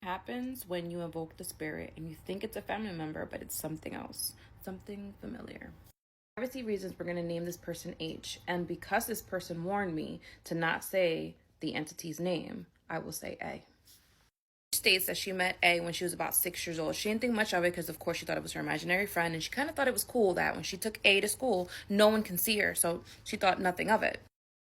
Happens when you invoke the spirit and you think it's a family member, but it's something else, something familiar. For privacy reasons, we're going to name this person H. And because this person warned me to not say the entity's name, I will say A. She states that she met A when she was about 6 years old. She didn't think much of it because, of course, she thought it was her imaginary friend. And she kind of thought it was cool that when she took A to school, no one can see her. So she thought nothing of it.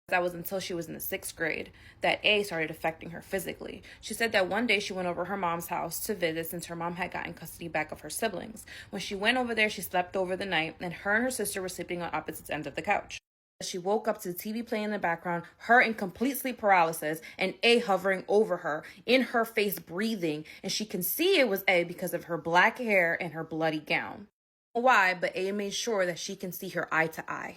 That was until she was in the 6th grade that A started affecting her physically. She said that one day she went over her mom's house to visit since her mom had gotten custody back of her siblings. When she went over there, she slept over the night, and her and her sister were sleeping on opposite ends of the couch. She woke up to the TV playing in the background, her in complete sleep paralysis, and A hovering over her, in her face breathing, and she can see it was A because of her black hair and her bloody gown. Why, but A made sure that she can see her eye to eye.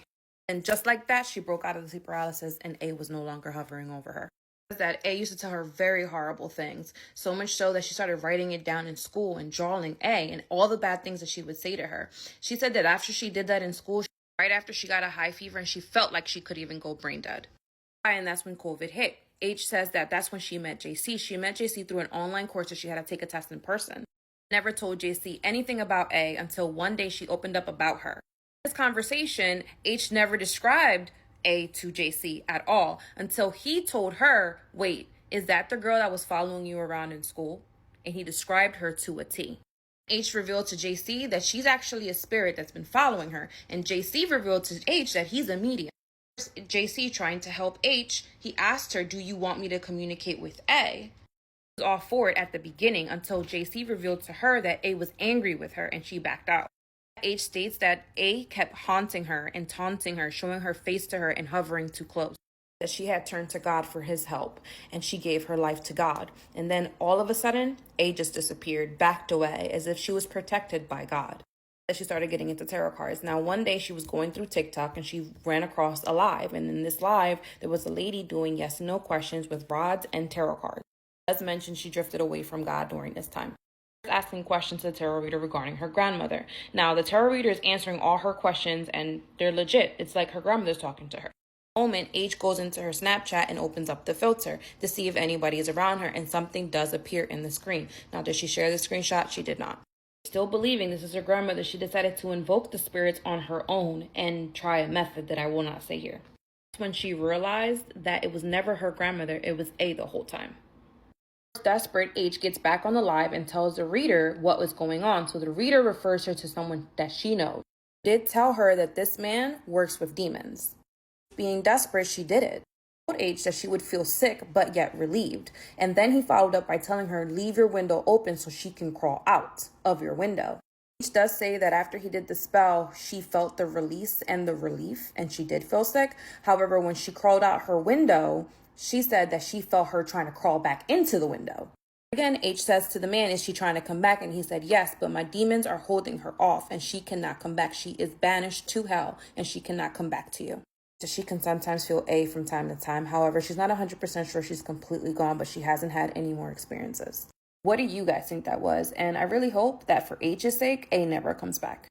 And just like that, she broke out of the sleep paralysis and A was no longer hovering over her. That A used to tell her very horrible things, so much so that she started writing it down in school and drawing A and all the bad things that she would say to her. She said that after she did that in school, right after she got a high fever and she felt like she could even go brain dead. And that's when COVID hit. H says that that's when she met JC. She met JC through an online course, so she had to take a test in person. Never told JC anything about A until one day she opened up about her. This conversation, H never described A to JC at all until he told her, wait, is that the girl that was following you around in school? And he described her to a T. H revealed to JC that she's actually a spirit that's been following her, and JC revealed to H that he's a medium. JC, trying to help H, he asked her, do you want me to communicate with A? She was all for it at the beginning until JC revealed to her that A was angry with her and she backed out. H states that A kept haunting her and taunting her, showing her face to her and hovering too close. That she had turned to God for his help and she gave her life to God. And then all of a sudden, A just disappeared, backed away as if she was protected by God. She started getting into tarot cards. Now, one day she was going through TikTok and she ran across a live. And in this live, there was a lady doing yes and no questions with rods and tarot cards. As mentioned, she drifted away from God during this time. Asking questions to the tarot reader regarding her grandmother. Now, the tarot reader is answering all her questions and they're legit. It's like her grandmother's talking to her. Moment, H goes into her Snapchat and opens up the filter to see if anybody is around her, and something does appear in the screen. Now, did she share the screenshot? She did not. Still believing this is her grandmother, she decided to invoke the spirits on her own and try a method that I will not say here. That's when she realized that it was never her grandmother, it was A the whole time. Desperate, H gets back on the live and tells the reader what was going on. So the reader refers her to someone that she knows. Did tell her that this man works with demons. Being desperate, she did it. Told H that she would feel sick but yet relieved. And then he followed up by telling her, leave your window open so she can crawl out of your window. H does say that after he did the spell, she felt the release and the relief, and she did feel sick. However, when she crawled out her window, she said that she felt her trying to crawl back into the window. Again, H says to the man, is she trying to come back? And he said, yes, but my demons are holding her off and she cannot come back. She is banished to hell and she cannot come back to you. So she can sometimes feel A from time to time. However, she's not 100% sure she's completely gone, but she hasn't had any more experiences. What do you guys think that was? And I really hope that for H's sake, A never comes back.